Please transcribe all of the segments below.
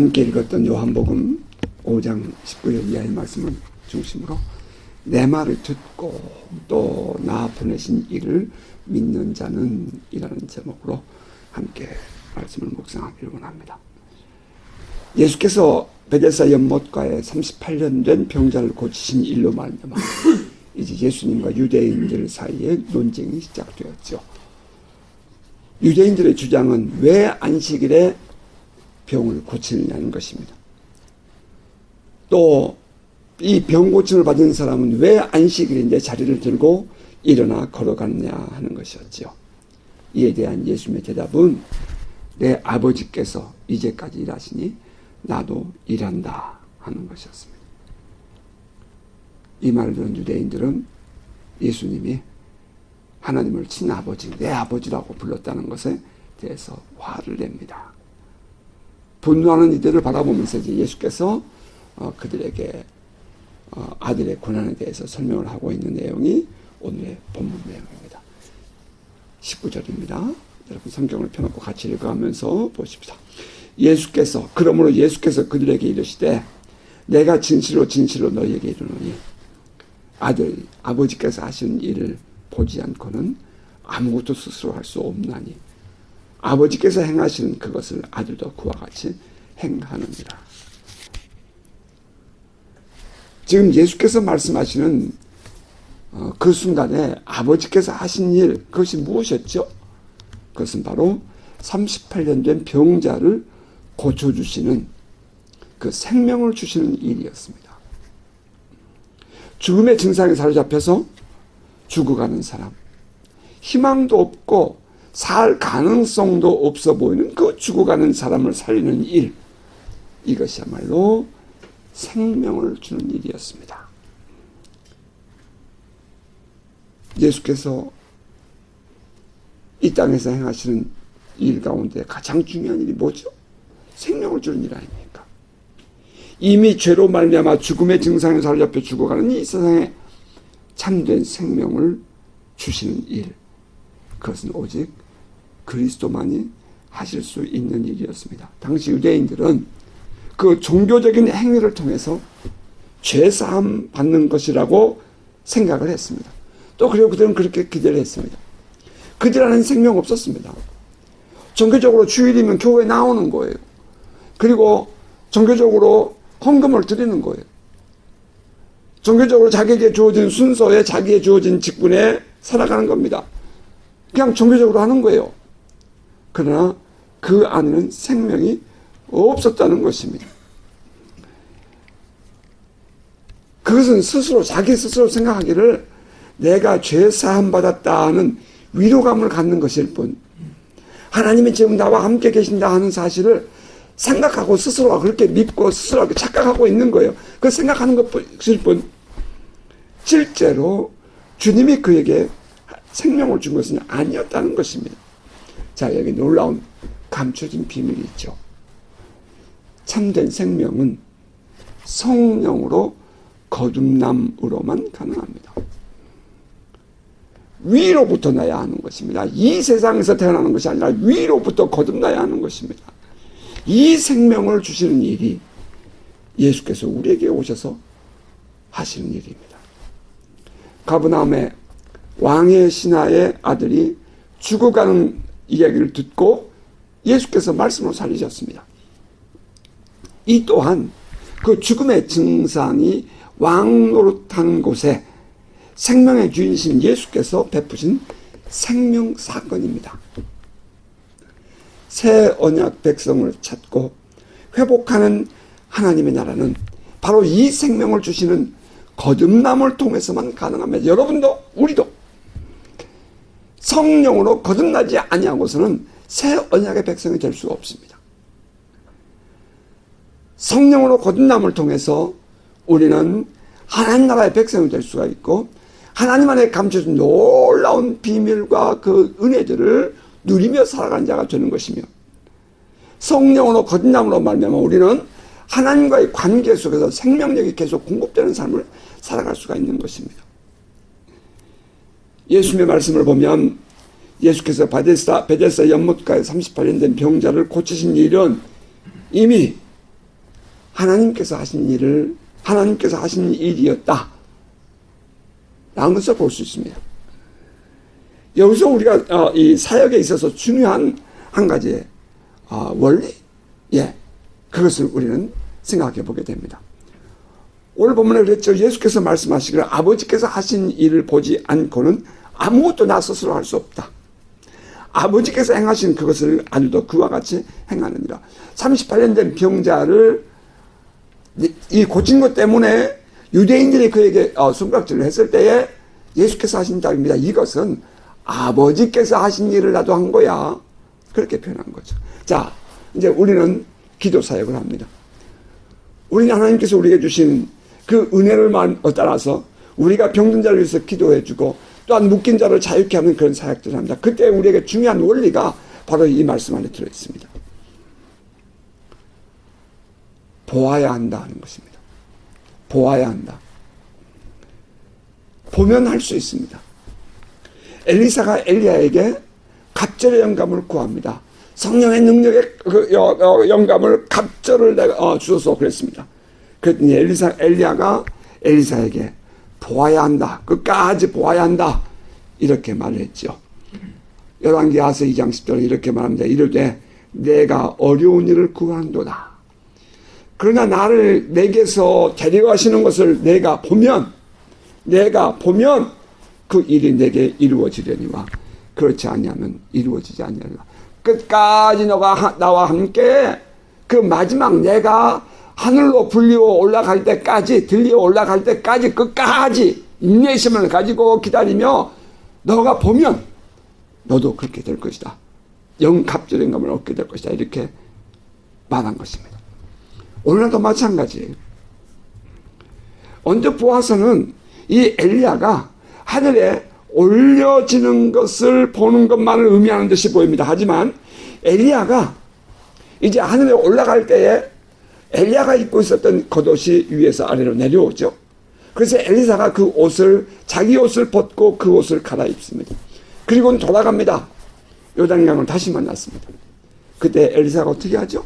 함께 읽었던 요한복음 5장 19절 이하의 말씀을 중심으로 내 말을 듣고 또 나 보내신 이를 믿는 자는 이라는 제목으로 함께 말씀을 묵상하기를 원합니다. 예수께서 베데스다 연못가에 38년 된 병자를 고치신 일로 말미암아 이제 예수님과 유대인들 사이에 논쟁이 시작되었죠. 유대인들의 주장은 왜 안식일에 병을 고치느냐는 것입니다. 또 이 병 고침을 받은 사람은 왜 안식일인데 자리를 들고 일어나 걸어가느냐 하는 것이었죠. 이에 대한 예수님의 대답은 내 아버지께서 이제까지 일하시니 나도 일한다 하는 것이었습니다. 이 말을 들은 유대인들은 예수님이 하나님을 친아버지, 내 아버지라고 불렀다는 것에 대해서 화를 냅니다. 분노하는 이들을 바라보면서 이제 예수께서 그들에게 아들의 고난에 대해서 설명을 하고 있는 내용이 오늘의 본문 내용입니다. 19절입니다. 여러분 성경을 펴놓고 같이 읽어가면서 보십시다. 그러므로 예수께서 그들에게 이르시되 내가 진실로 진실로 너희에게 이르노니 아버지께서 하시는 일을 보지 않고는 아무것도 스스로 할 수 없나니 아버지께서 행하시는 그것을 아들도 그와 같이 행하느니라. 지금 예수께서 말씀하시는 그 순간에 아버지께서 하신 일, 그것이 무엇이었죠? 그것은 바로 38년 된 병자를 고쳐주시는 그 생명을 주시는 일이었습니다. 죽음의 증상에 사로잡혀서 죽어가는 사람, 희망도 없고 살 가능성도 없어 보이는 그 죽어가는 사람을 살리는 일, 이것이야말로 생명을 주는 일이었습니다. 예수께서 이 땅에서 행하시는 일 가운데 가장 중요한 일이 뭐죠? 생명을 주는 일 아닙니까? 이미 죄로 말미암아 죽음의 증상에 사로잡혀 죽어가는 이 세상에 참된 생명을 주시는 일, 그것은 오직 그리스도만이 하실 수 있는 일이었습니다. 당시 유대인들은 그 종교적인 행위를 통해서 죄사함 받는 것이라고 생각을 했습니다. 또 그리고 그들은 그렇게 기대를 했습니다. 그들 안에는 생명 없었습니다. 종교적으로 주일이면 교회에 나오는 거예요. 그리고 종교적으로 헌금을 드리는 거예요. 종교적으로 자기에게 주어진 순서에 자기에 주어진 직분에 살아가는 겁니다. 그냥 종교적으로 하는 거예요. 그러나 그 안에는 생명이 없었다는 것입니다. 그것은 자기 스스로 생각하기를 내가 죄 사함 받았다 하는 위로감을 갖는 것일 뿐, 하나님이 지금 나와 함께 계신다 하는 사실을 생각하고 스스로가 그렇게 믿고 스스로 착각하고 있는 거예요. 그 생각하는 것일 뿐, 실제로 주님이 그에게 생명을 준 것은 아니었다는 것입니다. 자, 여기 놀라운 감춰진 비밀이 있죠. 참된 생명은 성령으로 거듭남으로만 가능합니다. 위로부터 나야 하는 것입니다. 이 세상에서 태어나는 것이 아니라 위로부터 거듭나야 하는 것입니다. 이 생명을 주시는 일이 예수께서 우리에게 오셔서 하시는 일입니다. 가버나움의 왕의 신하의 아들이 죽어가는 이야기를 듣고 예수께서 말씀으로 살리셨습니다. 이 또한 그 죽음의 증상이 왕 노릇하는 곳에 생명의 주인이신 예수께서 베푸신 생명 사건입니다. 새 언약 백성을 찾고 회복하는 하나님의 나라는 바로 이 생명을 주시는 거듭남을 통해서만 가능합니다. 여러분도 우리도 성령으로 거듭나지 아니하고서는 새 언약의 백성이 될 수가 없습니다. 성령으로 거듭남을 통해서 우리는 하나님 나라의 백성이 될 수가 있고 하나님 안에 감춰진 놀라운 비밀과 그 은혜들을 누리며 살아가는 자가 되는 것이며, 성령으로 거듭남으로 말미암아 우리는 하나님과의 관계 속에서 생명력이 계속 공급되는 삶을 살아갈 수가 있는 것입니다. 예수님의 말씀을 보면 예수께서 베데스다 연못가에 38년 된 병자를 고치신 일은 이미 하나님께서 하신 일이었다 라는 것을 볼 수 있습니다. 여기서 우리가 이 사역에 있어서 중요한 한 가지의 원리, 그것을 우리는 생각해 보게 됩니다. 오늘 본문에 그랬죠. 예수께서 말씀하시기를 아버지께서 하신 일을 보지 않고는 아무것도 나 스스로 할 수 없다. 아버지께서 행하신 그것을 아주도 그와 같이 행하느니라. 38년 된 병자를 이 고친 것 때문에 유대인들이 그에게 손가락질을 했을 때에 예수께서 하신 답입니다. 이것은 아버지께서 하신 일을 나도 한 거야. 그렇게 표현한 거죠. 자, 이제 우리는 기도 사역을 합니다. 우리는 하나님께서 우리에게 주신 그 은혜를 따라서 우리가 병든 자를 위해서 기도해주고 또한 묶인 자를 자유케 하는 그런 사역들을 합니다. 그때 우리에게 중요한 원리가 바로 이 말씀 안에 들어있습니다. 보아야 한다 하는 것입니다. 보아야 한다. 보면 할 수 있습니다. 엘리사가 엘리야에게 갑절의 영감을 구합니다. 성령의 능력의 그 영감을 갑절을 내가 주소서 그랬습니다. 그랬더니 엘리야가 엘리사에게 보아야 한다. 끝까지 보아야 한다. 이렇게 말했죠. 열왕기하서 2장 10절에 이렇게 말합니다. 이르되 내가 어려운 일을 구한도다. 그러나 나를 내게서 데려가시는 것을 내가 보면 그 일이 내게 이루어지려니와 그렇지 아니하면 이루어지지 아니하리라. 끝까지 너가 나와 함께 그 마지막 내가 하늘로 들리어 올라갈 때까지 끝까지 인내심을 가지고 기다리며 너가 보면 너도 그렇게 될 것이다. 영갑절의 감을 얻게 될 것이다. 이렇게 말한 것입니다. 오늘도 마찬가지예요. 언뜻 보아서는 이 엘리야가 하늘에 올려지는 것을 보는 것만을 의미하는 듯이 보입니다. 하지만 엘리야가 이제 하늘에 올라갈 때에 엘리야가 입고 있었던 겉옷이 위에서 아래로 내려오죠. 그래서 엘리사가 그 옷을 자기 옷을 벗고 그 옷을 갈아입습니다. 그리고는 돌아갑니다. 요단강을 다시 만났습니다. 그때 엘리사가 어떻게 하죠?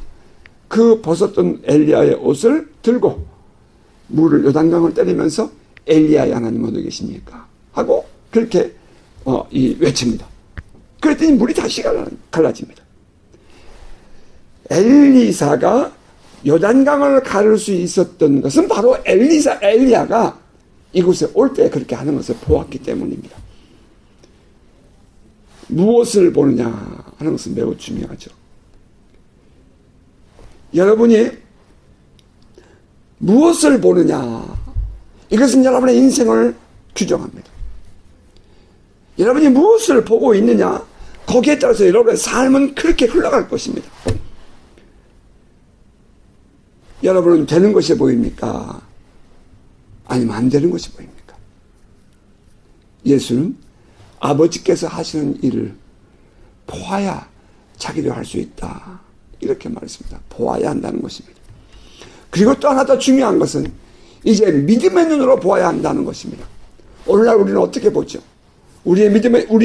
그 벗었던 엘리야의 옷을 들고 물을 요단강을 때리면서 엘리야의 하나님 어디 계십니까? 하고 그렇게 외칩니다. 그랬더니 물이 다시 갈라집니다. 엘리사가 요단강을 가를 수 있었던 것은 바로 엘리야가 이곳에 올 때 그렇게 하는 것을 보았기 때문입니다. 무엇을 보느냐 하는 것은 매우 중요하죠. 여러분이 무엇을 보느냐, 이것은 여러분의 인생을 규정합니다. 여러분이 무엇을 보고 있느냐, 거기에 따라서 여러분의 삶은 그렇게 흘러갈 것입니다. 여러분은 되는 것이 보입니까? 아니면 안 되는 것이 보입니까? 예수는 아버지께서 하시는 일을 보아야 자기도 할 수 있다. 이렇게 말했습니다. 보아야 한다는 것입니다. 그리고 또 하나 더 중요한 것은 이제 믿음의 눈으로 보아야 한다는 것입니다. 오늘날 우리는 어떻게 보죠? 우리의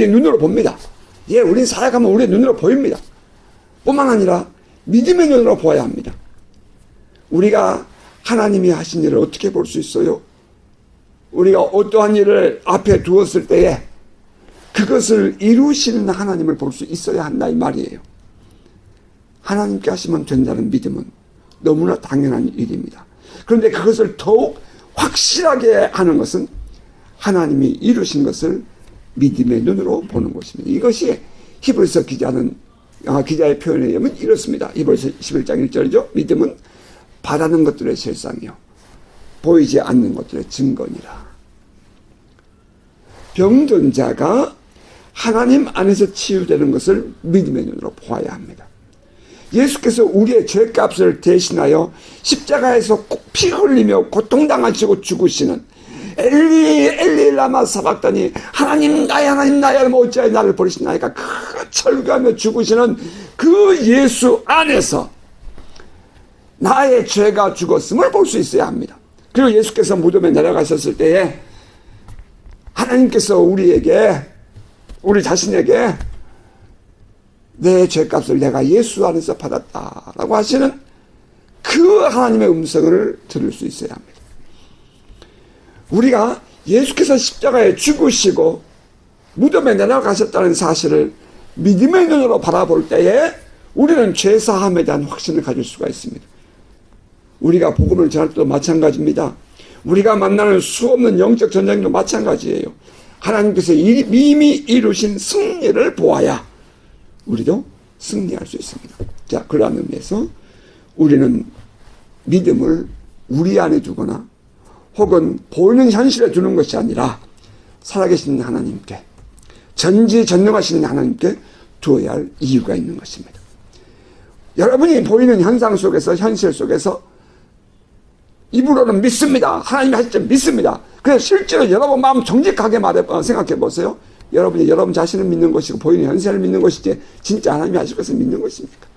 눈으로 봅니다. 우리는 살아가면 우리의 눈으로 보입니다. 뿐만 아니라 믿음의 눈으로 보아야 합니다. 우리가 하나님이 하신 일을 어떻게 볼 수 있어요? 우리가 어떠한 일을 앞에 두었을 때에 그것을 이루시는 하나님을 볼 수 있어야 한다 이 말이에요. 하나님께 하시면 된다는 믿음은 너무나 당연한 일입니다. 그런데 그것을 더욱 확실하게 하는 것은 하나님이 이루신 것을 믿음의 눈으로 보는 것입니다. 이것이 히브리서 기자의 표현에 의하면 이렇습니다. 히브리서 11장 1절이죠. 믿음은 바라는 것들의 실상이요 보이지 않는 것들의 증거니라. 병든 자가 하나님 안에서 치유되는 것을 믿음의 눈으로 보아야 합니다. 예수께서 우리의 죄값을 대신하여 십자가에서 피 흘리며 고통당하시고 죽으시는 엘리 라마 사박다니 하나님 나의 어찌하여 나를 버리시나이까 그 철거하며 죽으시는 그 예수 안에서 나의 죄가 죽었음을 볼 수 있어야 합니다. 그리고 예수께서 무덤에 내려가셨을 때에 하나님께서 우리 자신에게 내 죄값을 내가 예수 안에서 받았다라고 하시는 그 하나님의 음성을 들을 수 있어야 합니다. 우리가 예수께서 십자가에 죽으시고 무덤에 내려가셨다는 사실을 믿음의 눈으로 바라볼 때에 우리는 죄사함에 대한 확신을 가질 수가 있습니다. 우리가 복음을 전할 때도 마찬가지입니다. 우리가 만나는 수없는 영적 전쟁도 마찬가지예요. 하나님께서 이미 이루신 승리를 보아야 우리도 승리할 수 있습니다. 자, 그러한 의미에서 우리는 믿음을 우리 안에 두거나 혹은 보이는 현실에 두는 것이 아니라 살아계신 하나님께, 전지전능하신 하나님께 두어야 할 이유가 있는 것입니다. 여러분이 보이는 현상 속에서, 현실 속에서 입으로는 믿습니다. 하나님이 하실 줄 믿습니다. 그래서 실제로 여러분 마음 정직하게 생각해 보세요. 여러분이 여러분 자신을 믿는 것이고 보이는 현실을 믿는 것이지 진짜 하나님이 하실 것을 믿는 것입니까?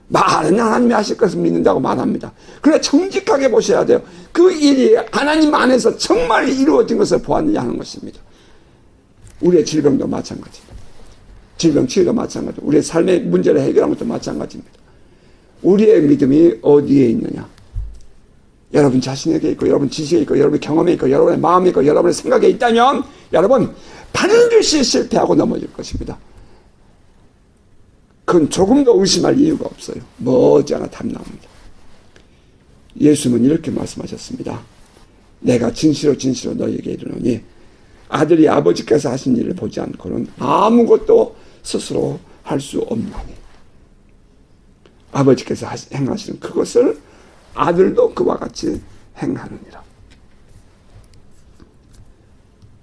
말은 하나님이 하실 것을 믿는다고 말합니다. 그래 정직하게 보셔야 돼요. 그 일이 하나님 안에서 정말 이루어진 것을 보았느냐 하는 것입니다. 우리의 질병도 마찬가지입니다. 질병 치유도 마찬가지입니다. 우리의 삶의 문제를 해결하는 것도 마찬가지입니다. 우리의 믿음이 어디에 있느냐? 여러분 자신에게 있고 여러분 지식에 있고 여러분의 경험에 있고 여러분의 마음에 있고 여러분의 생각에 있다면 여러분 반드시 실패하고 넘어질 것입니다. 그건 조금도 의심할 이유가 없어요. 머지않아 답 나옵니다. 예수님은 이렇게 말씀하셨습니다. 내가 진실로 너희에게 이르노니 아들이 아버지께서 하신 일을 보지 않고는 아무것도 스스로 할 수 없나니 아버지께서 행하시는 그것을 아들도 그와 같이 행하느니라.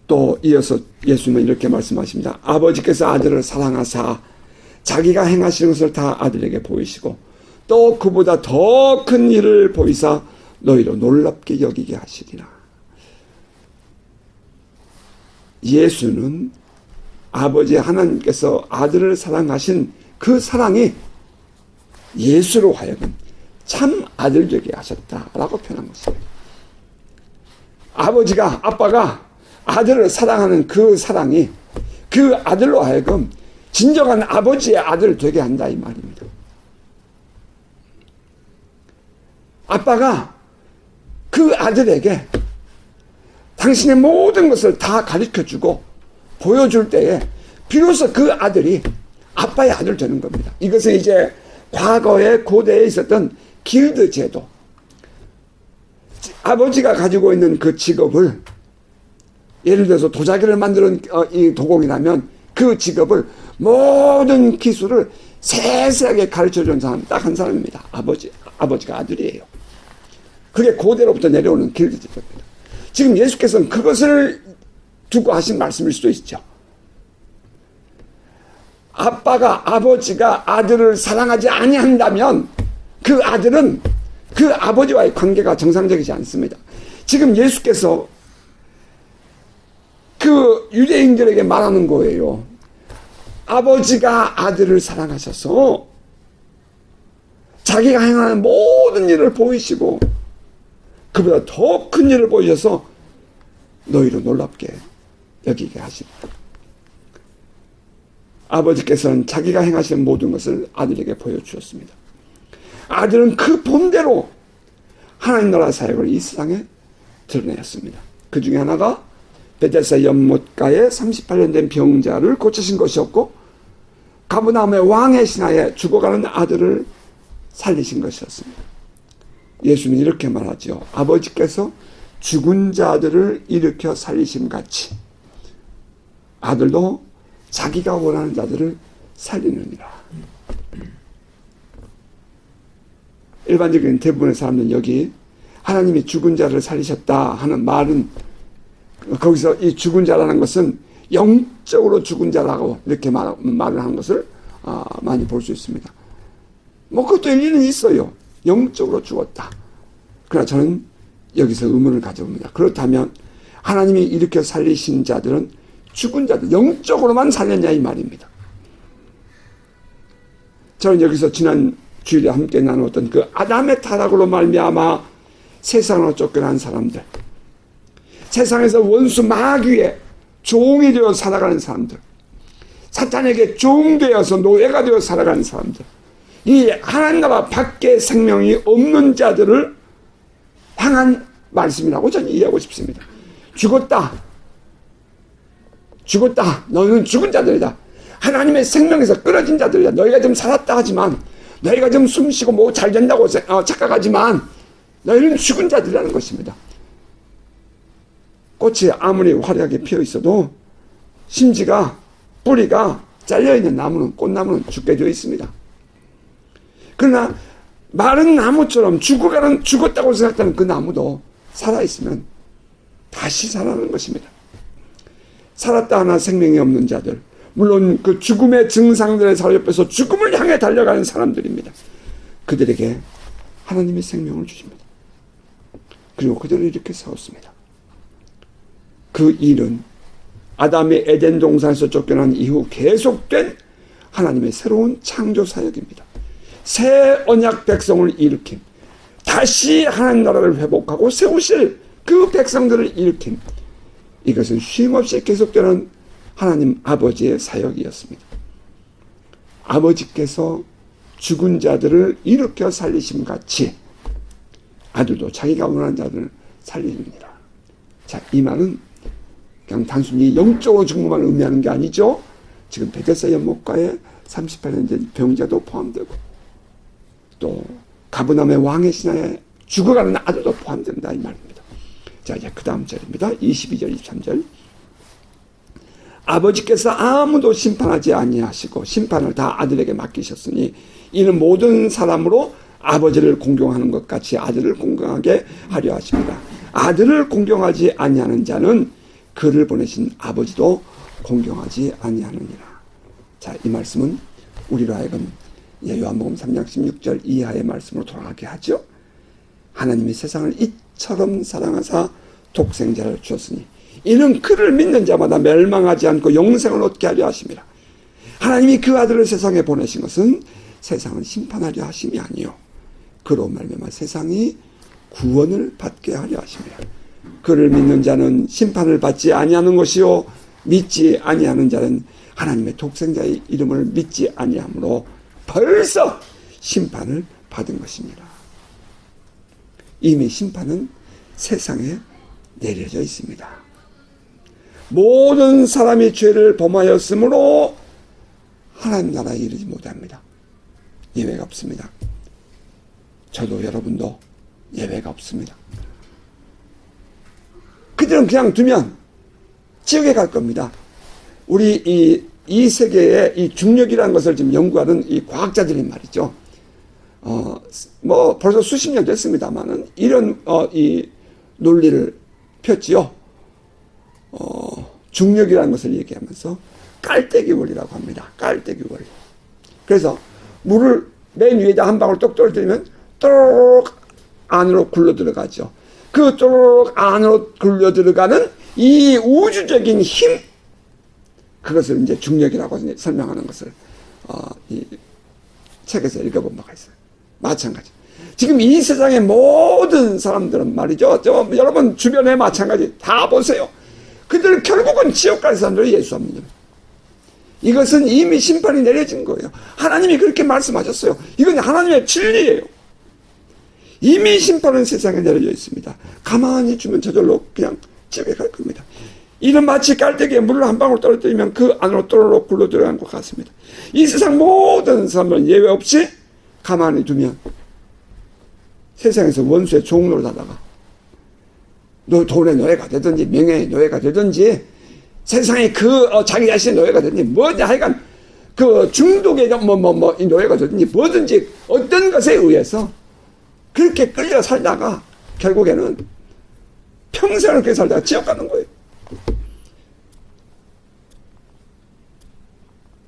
또 이어서 예수님은 이렇게 말씀하십니다. 아버지께서 아들을 사랑하사 자기가 행하시는 것을 다 아들에게 보이시고 또 그보다 더 큰 일을 보이사 너희로 놀랍게 여기게 하시리라. 예수는 아버지 하나님께서 아들을 사랑하신 그 사랑이 예수로 하여금 참 아들 되게 하셨다라고 표현한 것입니다. 아빠가 아들을 사랑하는 그 사랑이 그 아들로 하여금 진정한 아버지의 아들 되게 한다 이 말입니다. 아빠가 그 아들에게 당신의 모든 것을 다 가르쳐주고 보여줄 때에 비로소 그 아들이 아빠의 아들 되는 겁니다. 이것은 이제 과거에 고대에 있었던 길드 제도, 아버지가 가지고 있는 그 직업을 예를 들어서 도자기를 만드는 이 도공이라면 그 직업을 모든 기술을 세세하게 가르쳐준 사람 딱 한 사람입니다. 아버지가 아들이에요. 그게 고대로부터 내려오는 길드 제도입니다. 지금 예수께서는 그것을 두고 하신 말씀일 수도 있죠. 아버지가 아들을 사랑하지 아니한다면 그 아들은 그 아버지와의 관계가 정상적이지 않습니다. 지금 예수께서 그 유대인들에게 말하는 거예요. 아버지가 아들을 사랑하셔서 자기가 행하는 모든 일을 보이시고 그보다 더 큰 일을 보이셔서 너희로 놀랍게 여기게 하십니다. 아버지께서는 자기가 행하시는 모든 것을 아들에게 보여주셨습니다. 아들은 그 본대로 하나님 나라 사역을 이 세상에 드러내었습니다. 그 중에 하나가 베데스다 연못가에 38년 된 병자를 고치신 것이었고 가버나움의 왕의 신하에 죽어가는 아들을 살리신 것이었습니다. 예수님은 이렇게 말하죠. 아버지께서 죽은 자들을 일으켜 살리심 같이 아들도 자기가 원하는 자들을 살리느니라. 일반적인 대부분의 사람들은 여기 하나님이 죽은 자를 살리셨다 하는 말은 거기서 이 죽은 자라는 것은 영적으로 죽은 자라고 이렇게 말을 하는 것을 많이 볼 수 있습니다. 그것도 일리는 있어요. 영적으로 죽었다. 그러나 저는 여기서 의문을 가져봅니다. 그렇다면 하나님이 일으켜 살리신 자들은 죽은 자들, 영적으로만 살렸냐 이 말입니다. 저는 여기서 지난 주일에 함께 나누었던 그 아담의 타락으로 말미암아 세상으로 쫓겨난 사람들, 세상에서 원수 마귀의 종이 되어 살아가는 사람들, 사탄에게 종되어서 노예가 되어 살아가는 사람들, 이 하나님 나라 밖에 생명이 없는 자들을 향한 말씀이라고 저는 이해하고 싶습니다. 죽었다. 너희는 죽은 자들이다. 하나님의 생명에서 끊어진 자들이다. 너희가 좀 살았다 하지만, 너희가 좀 숨쉬고 뭐 잘 된다고 착각하지만 너희는 죽은 자들이라는 것입니다. 꽃이 아무리 화려하게 피어 있어도 심지가, 뿌리가 잘려있는 나무는, 꽃나무는 죽게 되어 있습니다. 그러나 마른 나무처럼 죽었다고 생각하는 그 나무도 살아있으면 다시 살아나는 것입니다. 살았다 하나 생명이 없는 자들, 물론 그 죽음의 증상들의 사로옆에서 죽음을 향해 달려가는 사람들입니다. 그들에게 하나님이 생명을 주십니다. 그리고 그들을 이렇게 세웠습니다. 그 일은 아담이 에덴 동산에서 쫓겨난 이후 계속된 하나님의 새로운 창조 사역입니다. 새 언약 백성을 일으킴, 다시 하나님 나라를 회복하고 세우실 그 백성들을 일으킴, 이것은 쉼없이 계속되는 하나님 아버지의 사역이었습니다. 아버지께서 죽은 자들을 일으켜 살리심 같이 아들도 자기가 원하는 자들을 살리느니라. 자, 이 말은 그냥 단순히 영적으로 죽는 것만 의미하는 게 아니죠. 지금 베데스다 연못가에 38년 된 병자도 포함되고, 또 가버나움의 왕의 신하에 죽어가는 아들도 포함된다, 이 말입니다. 자, 이제 그 다음 절입니다. 22절, 23절. 아버지께서 아무도 심판하지 아니하시고 심판을 다 아들에게 맡기셨으니 이는 모든 사람으로 아버지를 공경하는 것 같이 아들을 공경하게 하려 하십니다. 아들을 공경하지 아니하는 자는 그를 보내신 아버지도 공경하지 아니하느니라. 자, 이 말씀은 우리로 하여금 요한복음 3장 16절 이하의 말씀으로 돌아가게 하죠. 하나님이 세상을 이처럼 사랑하사 독생자를 주었으니 이는 그를 믿는 자마다 멸망하지 않고 영생을 얻게 하려 하심이라. 하나님이 그 아들을 세상에 보내신 것은 세상을 심판하려 하심이 아니요 그로 말미암아 세상이 구원을 받게 하려 하심이라. 그를 믿는 자는 심판을 받지 아니하는 것이요 믿지 아니하는 자는 하나님의 독생자의 이름을 믿지 아니하므로 벌써 심판을 받은 것입니다. 이미 심판은 세상에 내려져 있습니다. 모든 사람이 죄를 범하였으므로 하나님 나라에 이르지 못합니다. 예외가 없습니다. 저도 여러분도 예외가 없습니다. 그들은 그냥 두면 지옥에 갈 겁니다. 우리 이 세계의 이 중력이라는 것을 지금 연구하는 이 과학자들이 말이죠. 뭐 벌써 수십 년 됐습니다만은 이런 이 논리를 폈지요. 중력이라는 것을 얘기하면서 깔때기 원리라고 합니다. 깔때기 원리. 그래서 물을 맨 위에다 한 방울 똑 떨어뜨리면 또록 안으로 굴러 들어가죠. 그 또록 안으로 굴러 들어가는 이 우주적인 힘, 그것을 이제 중력이라고 설명하는 것을 이 책에서 읽어본 바가 있어요. 마찬가지. 지금 이 세상의 모든 사람들은 말이죠. 여러분 주변에 마찬가지 다 보세요. 그들 결국은 지옥 갈 사람들이 예수 안 믿는. 이것은 이미 심판이 내려진 거예요. 하나님이 그렇게 말씀하셨어요. 이건 하나님의 진리예요. 이미 심판은 세상에 내려져 있습니다. 가만히 주면 저절로 그냥 지옥에 갈 겁니다. 이는 마치 깔때기에 물을 한 방울 떨어뜨리면 그 안으로 또르륵 굴러 들어간 것 같습니다. 이 세상 모든 사람들은 예외 없이 가만히 두면 세상에서 원수의 종로를 하다가 돈의 노예가 되든지 명예의 노예가 되든지 세상에 자기 자신의 노예가 되든지 뭐든지 하여간 그 중독의 이 노예가 되든지 뭐든지 어떤 것에 의해서 그렇게 끌려 살다가 결국에는 평생을 그렇게 살다가 지옥 가는 거예요.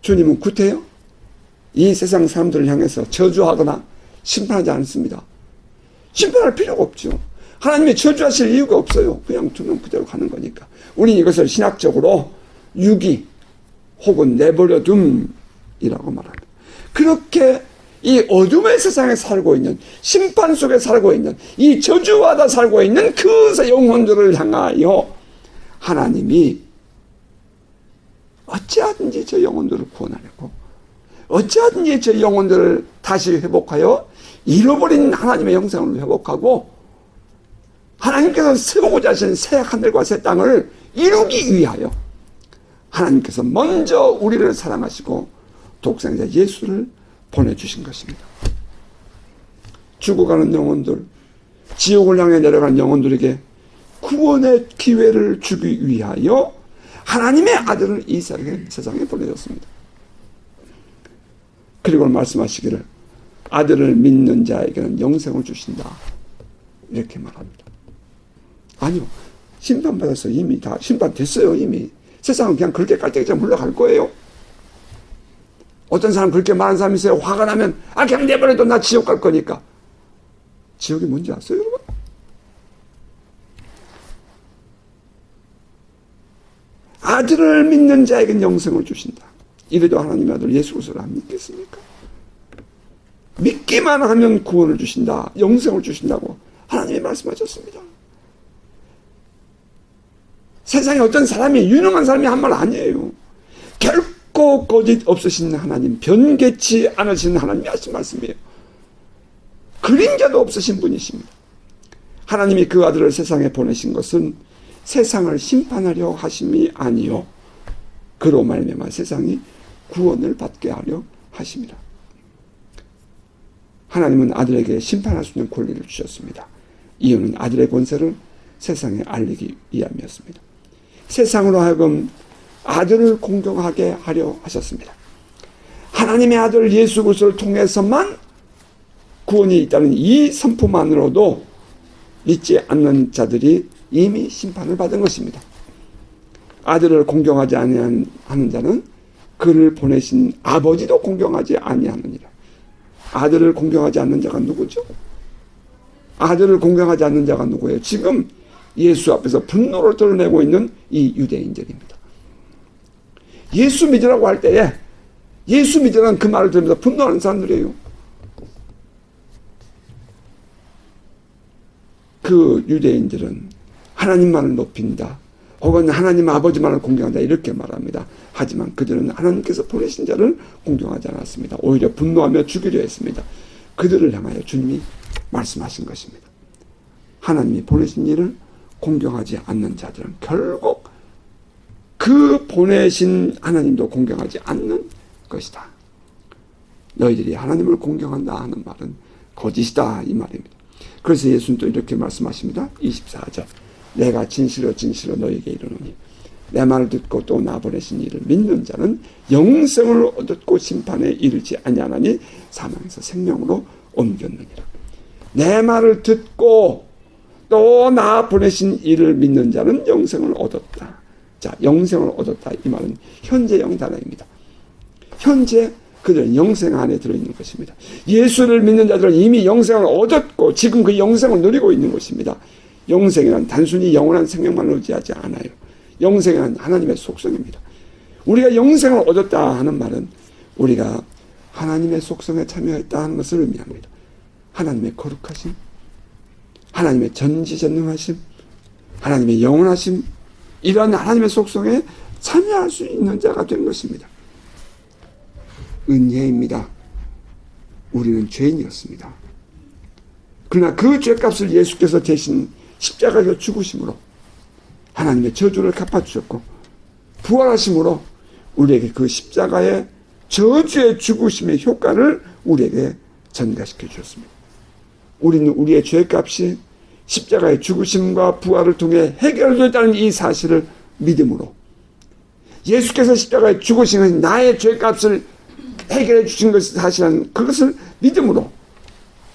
주님은 구태여 이 세상 사람들을 향해서 저주하거나 심판하지 않습니다. 심판할 필요가 없죠. 하나님이 저주하실 이유가 없어요. 그냥 두면 그대로 가는 거니까. 우리는 이것을 신학적으로 유기 혹은 내버려둠이라고 말합니다. 그렇게 이 어둠의 세상에 살고 있는, 심판 속에 살고 있는, 이 저주받아 살고 있는 그 영혼들을 향하여 하나님이 어찌하든지 저 영혼들을 구원하려고 어찌하든지 제 영혼들을 다시 회복하여 잃어버린 하나님의 형상을 회복하고 하나님께서 세우고자 하신 새 하늘과 새 땅을 이루기 위하여 하나님께서 먼저 우리를 사랑하시고 독생자 예수를 보내주신 것입니다. 죽어가는 영혼들, 지옥을 향해 내려가는 영혼들에게 구원의 기회를 주기 위하여 하나님의 아들을 이 세상에 보내줬습니다. 그리고 말씀하시기를 아들을 믿는 자에게는 영생을 주신다, 이렇게 말합니다. 아니요, 심판받아서 이미 다 심판됐어요. 이미 세상은 그냥 그렇게 깔때기처럼 흘러갈 거예요. 어떤 사람 그렇게 말하는 사람이 있어요. 화가 나면 그냥 내버려둬, 나 지옥 갈 거니까. 지옥이 뭔지 아세요, 여러분? 아들을 믿는 자에게는 영생을 주신다. 이래도 하나님의 아들 예수 그리스도를 안 믿겠습니까? 믿기만 하면 구원을 주신다, 영생을 주신다고 하나님이 말씀하셨습니다. 세상에 어떤 사람이, 유능한 사람이 한 말 아니에요. 결코 거짓 없으신 하나님, 변개치 않으신 하나님이 하신 말씀이에요. 그림자도 없으신 분이십니다. 하나님이 그 아들을 세상에 보내신 것은 세상을 심판하려 하심이 아니요 그로 말미암아 세상이 구원을 받게 하려 하심이라. 하나님은 아들에게 심판할 수 있는 권리를 주셨습니다. 이유는 아들의 권세를 세상에 알리기 위함이었습니다. 세상으로 하여금 아들을 공경하게 하려 하셨습니다. 하나님의 아들 예수 그리스도를 통해서만 구원이 있다는 이 선포만으로도 믿지 않는 자들이 이미 심판을 받은 것입니다. 아들을 공경하지 아니하는 자는 그를 보내신 아버지도 공경하지 아니하느니라. 아들을 공경하지 않는 자가 누구죠? 아들을 공경하지 않는 자가 누구예요? 지금 예수 앞에서 분노를 드러내고 있는 이 유대인들입니다. 예수 믿으라고 할 때에 예수 믿으라는 그 말을 들으면서 분노하는 사람들이에요. 그 유대인들은 하나님만을 높인다, 혹은 하나님 아버지만을 공경한다, 이렇게 말합니다. 하지만 그들은 하나님께서 보내신 자를 공경하지 않았습니다. 오히려 분노하며 죽이려 했습니다. 그들을 향하여 주님이 말씀하신 것입니다. 하나님이 보내신 일을 공경하지 않는 자들은 결국 그 보내신 하나님도 공경하지 않는 것이다. 너희들이 하나님을 공경한다 하는 말은 거짓이다, 이 말입니다. 그래서 예수는 또 이렇게 말씀하십니다. 24절. 내가 진실로 진실로 너희에게 이르노니 내 말을 듣고 또 나 보내신 이를 믿는 자는 영생을 얻고 심판에 이르지 아니하나니 사망에서 생명으로 옮겼느니라. 내 말을 듣고 또 나 보내신 이를 믿는 자는 영생을 얻었다. 자, 영생을 얻었다, 이 말은 현재형 단어입니다. 현재 그들은 영생 안에 들어있는 것입니다. 예수를 믿는 자들은 이미 영생을 얻었고 지금 그 영생을 누리고 있는 것입니다. 영생이란 단순히 영원한 생명만 의지하지 않아요. 영생이란 하나님의 속성입니다. 우리가 영생을 얻었다 하는 말은 우리가 하나님의 속성에 참여했다 하는 것을 의미합니다. 하나님의 거룩하심, 하나님의 전지전능하심, 하나님의 영원하심, 이러한 하나님의 속성에 참여할 수 있는 자가 된 것입니다. 은혜입니다. 우리는 죄인이었습니다. 그러나 그 죄값을 예수께서 대신 십자가에서 죽으심으로 하나님의 저주를 갚아주셨고 부활하심으로 우리에게 그 십자가의 저주의 죽으심의 효과를 우리에게 전가시켜 주셨습니다. 우리는 우리의 죄값이 십자가의 죽으심과 부활을 통해 해결됐다는 이 사실을 믿음으로, 예수께서 십자가에 죽으신 것이 나의 죄값을 해결해 주신 것이 사실은 그것을 믿음으로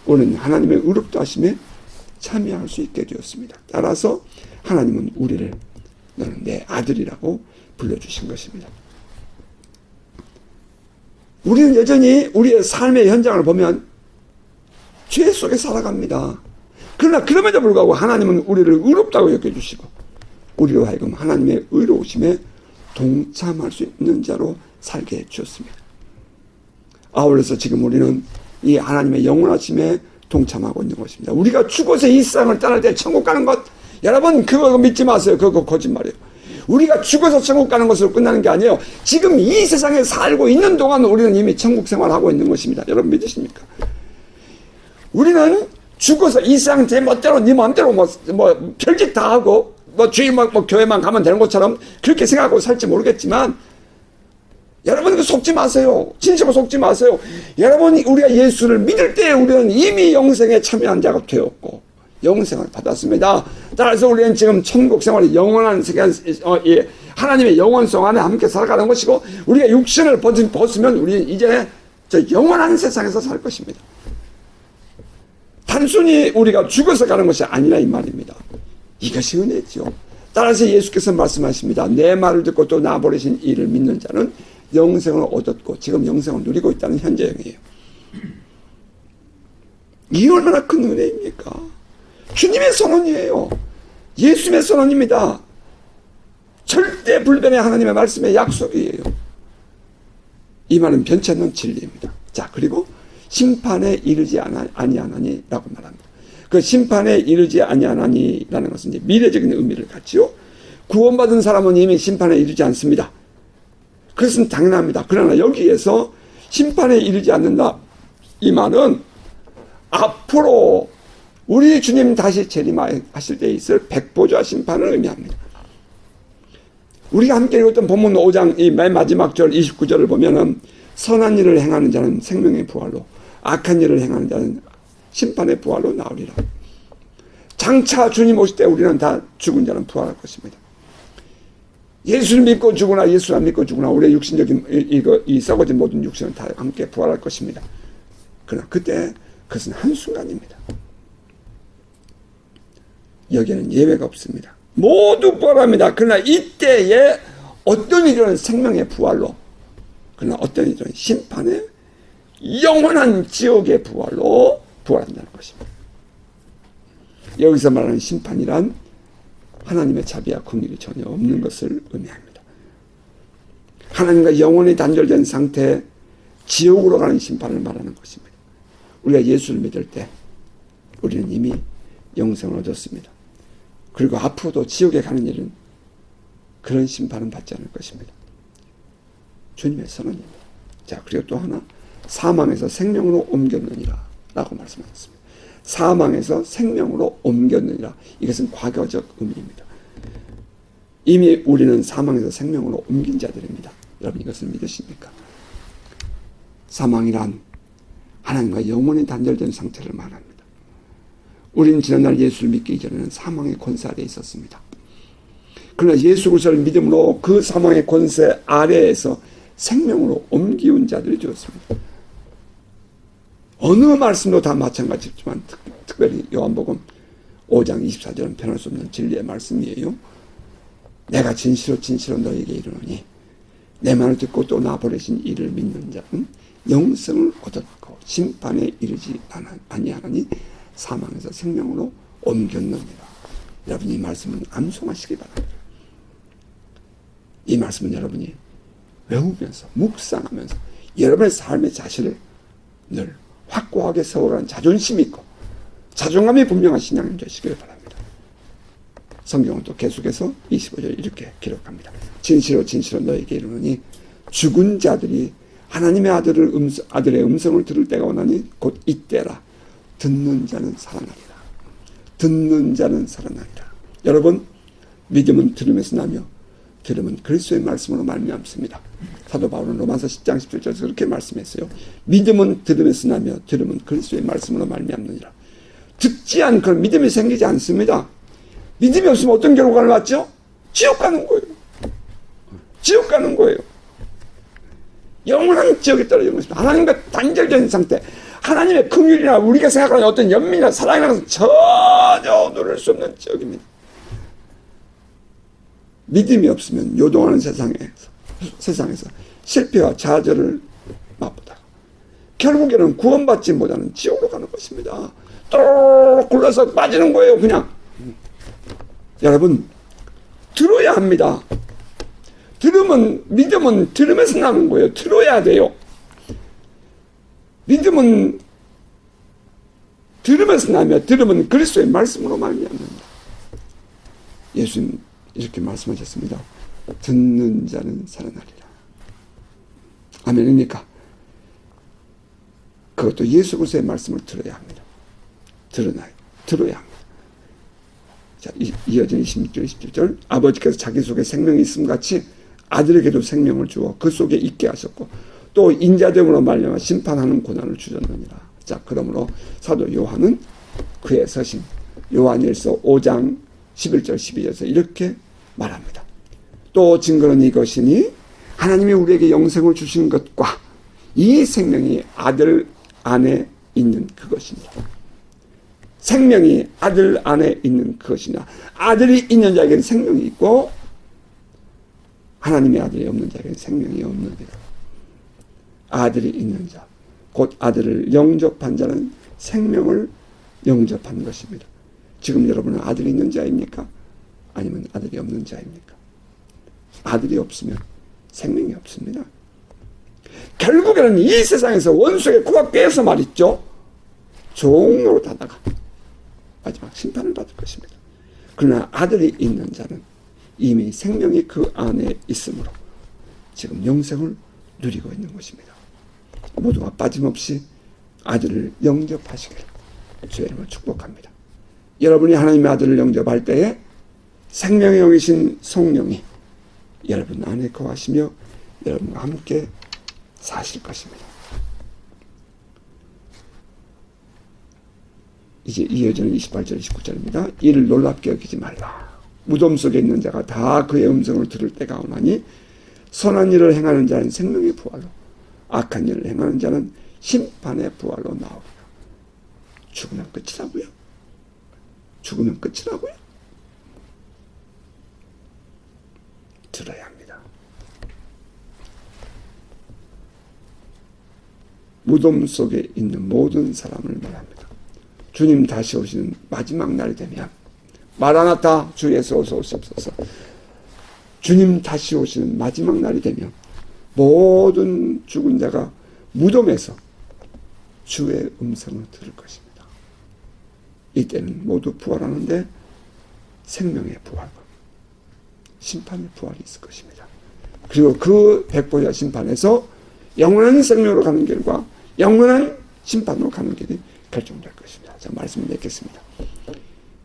우리는 하나님의 의롭다 하심에 참여할 수 있게 되었습니다. 따라서 하나님은 우리를 너는 내 아들이라고 불러주신 것입니다. 우리는 여전히 우리의 삶의 현장을 보면 죄 속에 살아갑니다. 그러나 그럼에도 불구하고 하나님은 우리를 의롭다고 여겨주시고 우리로 하여금 하나님의 의로우심에 동참할 수 있는 자로 살게 해주셨습니다. 아울러서 지금 우리는 이 하나님의 영원하심에 동참하고 있는 것입니다. 우리가 죽어서 이 세상을 떠날 때 천국 가는 것, 여러분 그거 믿지 마세요. 그거 거짓말이에요. 우리가 죽어서 천국 가는 것으로 끝나는 게 아니에요. 지금 이 세상에 살고 있는 동안 우리는 이미 천국 생활하고 있는 것입니다. 여러분 믿으십니까? 우리는 죽어서 이 세상 제 멋대로 네 마음대로 별짓 다 하고 주일 교회만 가면 되는 것처럼 그렇게 생각하고 살지 모르겠지만, 여러분 속지 마세요. 진심으로 속지 마세요. 여러분, 우리가 예수를 믿을 때 우리는 이미 영생에 참여한 자가 되었고 영생을 받았습니다. 따라서 우리는 지금 천국 생활이 영원한 세계, 하나님의 영원성 안에 함께 살아가는 것이고, 우리가 육신을 벗으면 우리는 이제 저 영원한 세상에서 살 것입니다. 단순히 우리가 죽어서 가는 것이 아니라 이 말입니다. 이것이 은혜죠. 따라서 예수께서 말씀하십니다. 내 말을 듣고 또 나 보내신 이를 믿는 자는 영생을 얻었고 지금 영생을 누리고 있다는 현재형이에요. 이 얼마나 큰 은혜입니까? 주님의 선언이에요. 예수님의 선언입니다. 절대 불변의 하나님의 말씀의 약속이에요. 이 말은 변치 않는 진리입니다. 자, 그리고 심판에 이르지 아니하나니 라고 말합니다. 그 심판에 이르지 아니하나니 라는 것은 이제 미래적인 의미를 갖지요. 구원받은 사람은 이미 심판에 이르지 않습니다. 그것은 당연합니다. 그러나 여기에서 심판에 이르지 않는다, 이 말은 앞으로 우리 주님 다시 재림하실 때 있을 백보좌 심판을 의미합니다. 우리가 함께 읽었던 본문 5장 이 맨 마지막 절 29절을 보면은 선한 일을 행하는 자는 생명의 부활로, 악한 일을 행하는 자는 심판의 부활로 나오리라. 장차 주님 오실 때 우리는 다 죽은 자는 부활할 것입니다. 예수를 믿고 죽으나 예수를 안 믿고 죽으나 우리의 육신적인 이 썩어진 모든 육신은 다 함께 부활할 것입니다. 그러나 그때 그것은 한순간입니다. 여기에는 예외가 없습니다. 모두 부활합니다. 그러나 이때에 어떤 일은 생명의 부활로, 그러나 어떤 일은 심판의 영원한 지옥의 부활로 부활한다는 것입니다. 여기서 말하는 심판이란 하나님의 자비와 긍휼이 전혀 없는 것을 의미합니다. 하나님과 영원히 단절된 상태에 지옥으로 가는 심판을 말하는 것입니다. 우리가 예수를 믿을 때 우리는 이미 영생을 얻었습니다. 그리고 앞으로도 지옥에 가는 일은 그런 심판은 받지 않을 것입니다. 주님의 선언입니다. 자, 그리고 또 하나, 사망에서 생명으로 옮겼느니라 라고 말씀하셨습니다. 사망에서 생명으로 옮겼느니라. 이것은 과거적 의미입니다. 이미 우리는 사망에서 생명으로 옮긴 자들입니다. 여러분 이것을 믿으십니까? 사망이란 하나님과 영원히 단절된 상태를 말합니다. 우리는 지난날 예수를 믿기 이전에는 사망의 권세 아래에 있었습니다. 그러나 예수 그리스도를 믿음으로 그 사망의 권세 아래에서 생명으로 옮기운 자들이 되었습니다. 어느 말씀도 다 마찬가지지만 특별히 요한복음 5장 24절은 변할 수 없는 진리의 말씀이에요. 내가 진실로 너에게 이르노니 내 말을 듣고 또 나 보내신 이를 믿는 자는 영생을 얻었고 심판에 이르지 아니하나니 사망에서 생명으로 옮겼느니라. 여러분 이 말씀은 암송하시기 바랍니다. 이 말씀은 여러분이 외우면서 묵상하면서 여러분의 삶의 자신을 늘 확고하게 세우라는 자존심이 있고 자존감이 분명한 신앙이 되시길 바랍니다. 성경은 또 계속해서 25절 이렇게 기록합니다. 진실로 너에게 이르노니 죽은 자들이 하나님의 아들의 음성을 들을 때가 오나니 곧 이때라. 듣는 자는 살아나리라. 듣는 자는 살아나리라. 여러분 믿음은 들음에서 나며 들음은 그리스도의 말씀으로 말미암습니다. 사도 바울은 로마서 10장 17절에서 그렇게 말씀했어요. 믿음은 들음에서 나며 들음은 그리스도의 말씀으로 말미암느니라. 듣지 않고는 믿음이 생기지 않습니다. 믿음이 없으면 어떤 결과를 맞죠? 지옥 가는 거예요. 지옥 가는 거예요. 영원한 지옥에 떨어지는 것입니다. 하나님과 단절된 상태, 하나님의 긍휼이나 우리가 생각하는 어떤 연민이나 사랑이나 것은 전혀 누릴 수 없는 지옥입니다. 믿음이 없으면 요동하는 세상에서 실패와 좌절을 맛보다가 결국에는 구원받지 못하는 지옥으로 가는 것입니다. 또르르 굴러서 빠지는 거예요. 그냥 여러분 들어야 합니다. 믿음은 들으면서 나는 거예요. 들어야 돼요. 믿음은 들으면서 나며 들으면 그리스도의 말씀으로 말미암는다. 예수님 이렇게 말씀하셨습니다. 듣는 자는 살아나리라. 아멘입니까? 그것도 예수 그리스도의 말씀을 들어야 합니다. 들어야 합니다. 자, 이어진 26절, 27절. 아버지께서 자기 속에 생명이 있음 같이 아들에게도 생명을 주어 그 속에 있게 하셨고 또 인자됨으로 말미암아 심판하는 고난을 주셨느니라. 자, 그러므로 사도 요한은 그의 서신 요한일서 5장 11절 12절에서 이렇게 말합니다. 또 증거는 이것이니 하나님이 우리에게 영생을 주신 것과 이 생명이 아들 안에 있는 그것이니라. 생명이 아들 안에 있는 그것이냐. 아들이 있는 자에게는 생명이 있고 하나님의 아들이 없는 자에게는 생명이 없느니라. 아들이 있는 자, 곧 아들을 영접한 자는 생명을 영접한 것입니다. 지금 여러분은 아들이 있는 자입니까? 아니면 아들이 없는 자입니까? 아들이 없으면 생명이 없습니다. 결국에는 이 세상에서 원수의 구박대에서 말이죠. 종로로 타다가 마지막 심판을 받을 것입니다. 그러나 아들이 있는 자는 이미 생명이 그 안에 있으므로 지금 영생을 누리고 있는 것입니다. 모두가 빠짐없이 아들을 영접하시기를 주의 이름으로 축복합니다. 여러분이 하나님의 아들을 영접할 때에 생명의 영이신 성령이 여러분 안에 거하시며 여러분과 함께 사실 것입니다. 이제 이어지는 28절 29절입니다. 이를 놀랍게 여기지 말라. 무덤 속에 있는 자가 다 그의 음성을 들을 때가 오나니 선한 일을 행하는 자는 생명의 부활로 악한 일을 행하는 자는 심판의 부활로 나오리라. 죽으면 끝이라고요? 죽으면 끝이라고요? 들어야 합니다. 무덤 속에 있는 모든 사람을 말합니다. 주님 다시 오시는 마지막 날이 되면 마라나타 주 예수 어서 오시옵소서. 주님 다시 오시는 마지막 날이 되면 모든 죽은 자가 무덤에서 주의 음성을 들을 것입니다. 이때는 모두 부활하는데 생명의 부활과 심판의 부활이 있을 것입니다. 그리고 그 백보자 심판에서 영원한 생명으로 가는 길과 영원한 심판으로 가는 길이 결정될 것입니다. 자, 말씀을 맺겠습니다.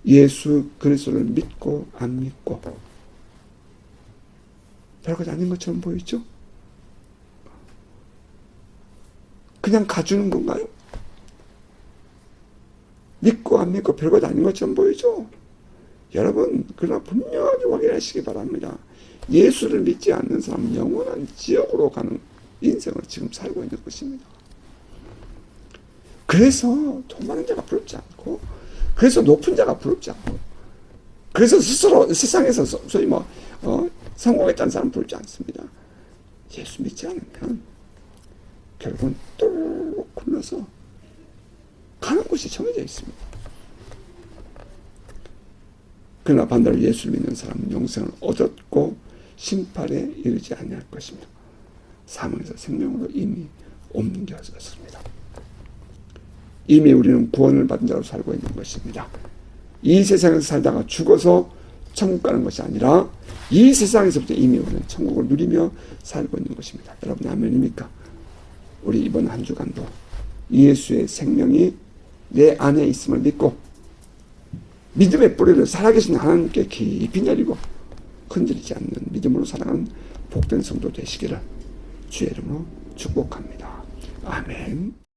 예수 그리스도를 믿고 안 믿고 별것 아닌 것처럼 보이죠? 그냥 가주는 건가요? 믿고 안 믿고 별것 아닌 것처럼 보이죠? 여러분, 그러나 분명하게 확인하시기 바랍니다. 예수를 믿지 않는 사람은 영원한 지옥으로 가는 인생을 지금 살고 있는 것입니다. 그래서 돈 많은 자가 부럽지 않고, 그래서 높은 자가 부럽지 않고, 그래서 스스로 세상에서 소위 성공했다는 사람 부럽지 않습니다. 예수 믿지 않으면 결국은 똘 굴러서 가는 곳이 정해져 있습니다. 그러나 반대로 예수를 믿는 사람은 영생을 얻었고 심판에 이르지 아니할 것입니다. 사망에서 생명으로 이미 옮겨졌습니다. 이미 우리는 구원을 받은 자로 살고 있는 것입니다. 이 세상에서 살다가 죽어서 천국 가는 것이 아니라 이 세상에서부터 이미 우리는 천국을 누리며 살고 있는 것입니다. 여러분 아멘입니까? 우리 이번 한 주간도 예수의 생명이 내 안에 있음을 믿고 믿음의 뿌리를 살아계신 하나님께 깊이 내리고 흔들리지 않는 믿음으로 살아가는 복된 성도 되시기를 주의 이름으로 축복합니다. 아멘.